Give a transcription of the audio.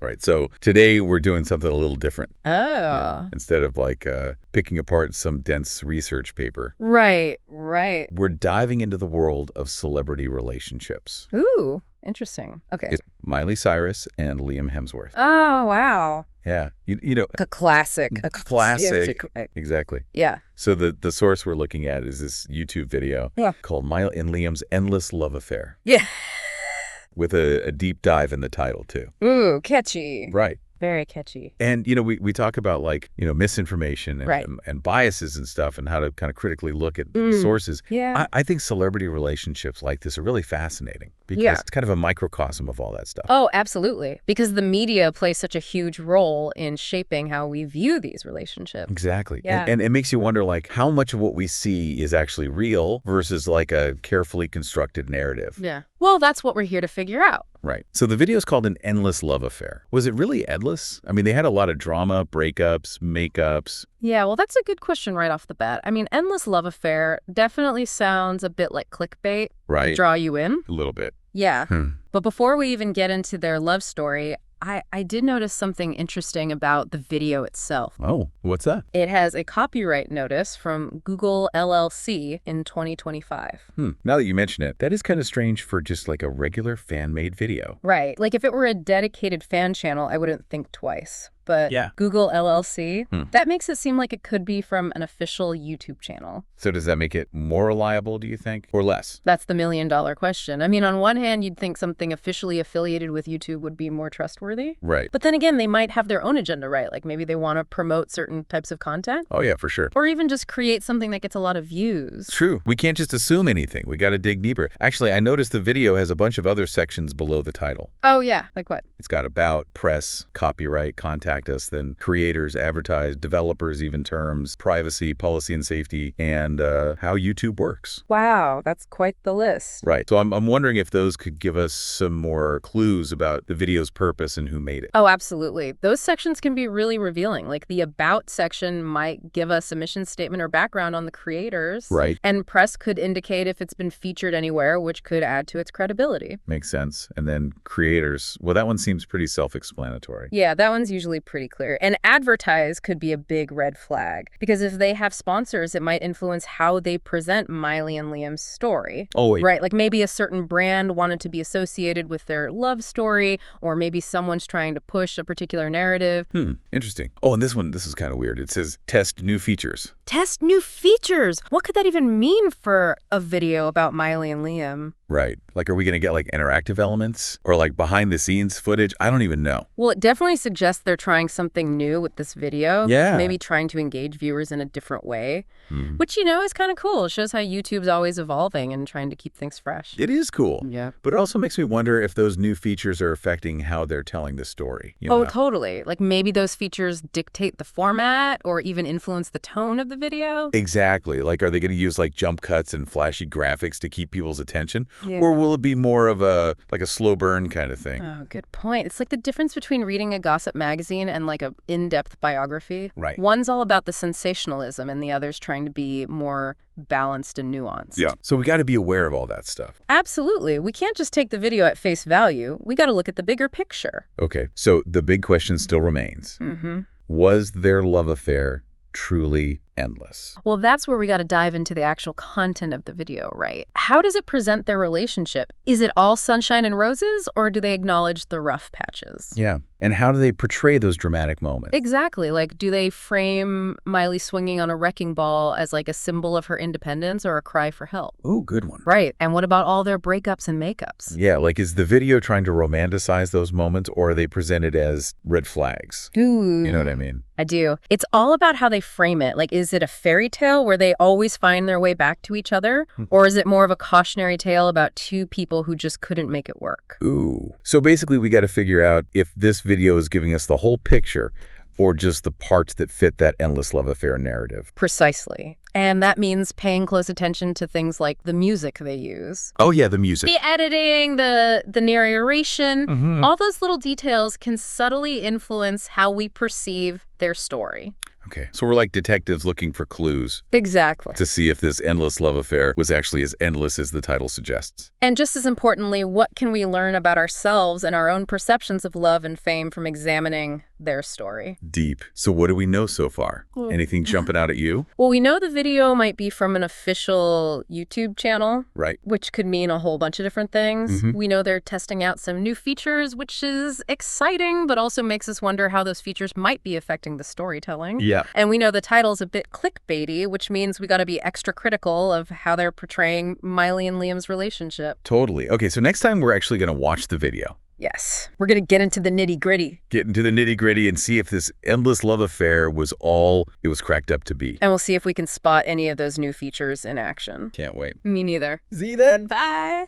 Right. So today we're doing something a little different. Oh. Yeah. Instead of like picking apart some dense research paper. Right, right. We're diving into the world of celebrity relationships. Ooh, interesting. Okay. It's Miley Cyrus and Liam Hemsworth. Oh, wow. Yeah. You know, A classic. A classic. Exactly. Yeah. So the source we're looking at is this YouTube video called Miley and Liam's Endless Love Affair. Yeah. With a deep dive in the title, too. Ooh, catchy. Right. Very catchy. And, you know, we talk about, like, you know, misinformation and biases and stuff and how to kind of critically look at sources. Yeah. I think celebrity relationships like this are really fascinating because it's kind of a microcosm of all that stuff. Oh, absolutely. Because the media plays such a huge role in shaping how we view these relationships. Exactly. Yeah. And it makes you wonder, like, how much of what we see is actually real versus, like, a carefully constructed narrative. Yeah. Well, that's what we're here to figure out. Right. So the video is called An Endless Love Affair. Was it really endless? I mean, they had a lot of drama, breakups, makeups. Yeah, well, that's a good question right off the bat. I mean, Endless Love Affair definitely sounds a bit like clickbait. Right. Draw you in. A little bit. Yeah. But before we even get into their love story, I did notice something interesting about the video itself. Oh, what's that? It has a copyright notice from Google LLC in 2025. Now that you mention it, that is kind of strange for just like a regular fan-made video. Right. Like if it were a dedicated fan channel, I wouldn't think twice. But Google LLC, that makes it seem like it could be from an official YouTube channel. So does that make it more reliable, do you think, or less? That's the million-dollar question. I mean, on one hand, you'd think something officially affiliated with YouTube would be more trustworthy. Right. But then again, they might have their own agenda, right? Like maybe they want to promote certain types of content. Oh, yeah, for sure. Or even just create something that gets a lot of views. True. We can't just assume anything. We got to dig deeper. Actually, I noticed the video has a bunch of other sections below the title. Oh, yeah. Like what? It's got about, press, copyright, contact us, then creators, advertise, developers, even terms, privacy, policy and safety, and how YouTube works. Wow, that's quite the list. Right. So I'm wondering if those could give us some more clues about the video's purpose and who made it. Oh, absolutely. Those sections can be really revealing. Like the About section might give us a mission statement or background on the creators. Right. And press could indicate if it's been featured anywhere, which could add to its credibility. Makes sense. And then creators, well, that one seems pretty self-explanatory. Yeah, that one's usually pretty clear. And advertise could be a big red flag because if they have sponsors, it might influence how they present Miley and Liam's story. Oh, wait. Right, like maybe a certain brand wanted to be associated with their love story, or maybe someone's trying to push a particular narrative. Interesting. Oh, and this is kind of weird. It says test new features. Test new features. What could that even mean for a video about Miley and Liam? Right. Like, are we going to get like interactive elements or like behind the scenes footage? I don't even know. Well, it definitely suggests they're trying something new with this video. Yeah. Maybe trying to engage viewers in a different way, which, you know, is kind of cool. It shows how YouTube's always evolving and trying to keep things fresh. It is cool. Yeah. But it also makes me wonder if those new features are affecting how they're telling the story. You Oh, know? totally. Like maybe those features dictate the format or even influence the tone of the video. Exactly. Like, are they going to use like jump cuts and flashy graphics to keep people's attention? Yeah. Or will it be more of a slow burn kind of thing? Oh, good point. It's like the difference between reading a gossip magazine and like a in-depth biography. Right. One's all about the sensationalism and the other's trying to be more balanced and nuanced. Yeah. So we got to be aware of all that stuff. Absolutely. We can't just take the video at face value. We got to look at the bigger picture. Okay. So the big question still remains. Was their love affair truly endless? Well, that's where we got to dive into the actual content of the video, right? How does it present their relationship? Is it all sunshine and roses, or do they acknowledge the rough patches? Yeah. And how do they portray those dramatic moments? Exactly. Like, do they frame Miley swinging on a wrecking ball as like a symbol of her independence or a cry for help? Oh, good one. Right. And what about all their breakups and makeups? Yeah, like is the video trying to romanticize those moments or are they presented as red flags? Ooh. You know what I mean? I do. It's all about how they frame it. Like, is it a fairy tale where they always find their way back to each other? Or is it more of a cautionary tale about two people who just couldn't make it work? Ooh. So basically we got to figure out if this video is giving us the whole picture or just the parts that fit that endless love affair narrative. Precisely. And that means paying close attention to things like the music they use. Oh, yeah, the music. The editing, the narration, all those little details can subtly influence how we perceive their story. Okay, so we're like detectives looking for clues Exactly. to see if this endless love affair was actually as endless as the title suggests. And just as importantly, what can we learn about ourselves and our own perceptions of love and fame from examining their story? Deep. So what do we know so far? Anything jumping out at you? Well, we know the video might be from an official YouTube channel, Right. which could mean a whole bunch of different things. We know they're testing out some new features, which is exciting, but also makes us wonder how those features might be affecting the storytelling. Yeah. And we know the title's a bit clickbaity, which means we got to be extra critical of how they're portraying Miley and Liam's relationship. Totally. Okay, so next time we're actually going to watch the video. Yes, we're going to get into the nitty-gritty. Get into the nitty-gritty and see if this endless love affair was all it was cracked up to be. And we'll see if we can spot any of those new features in action. Can't wait. Me neither. See you then. Bye.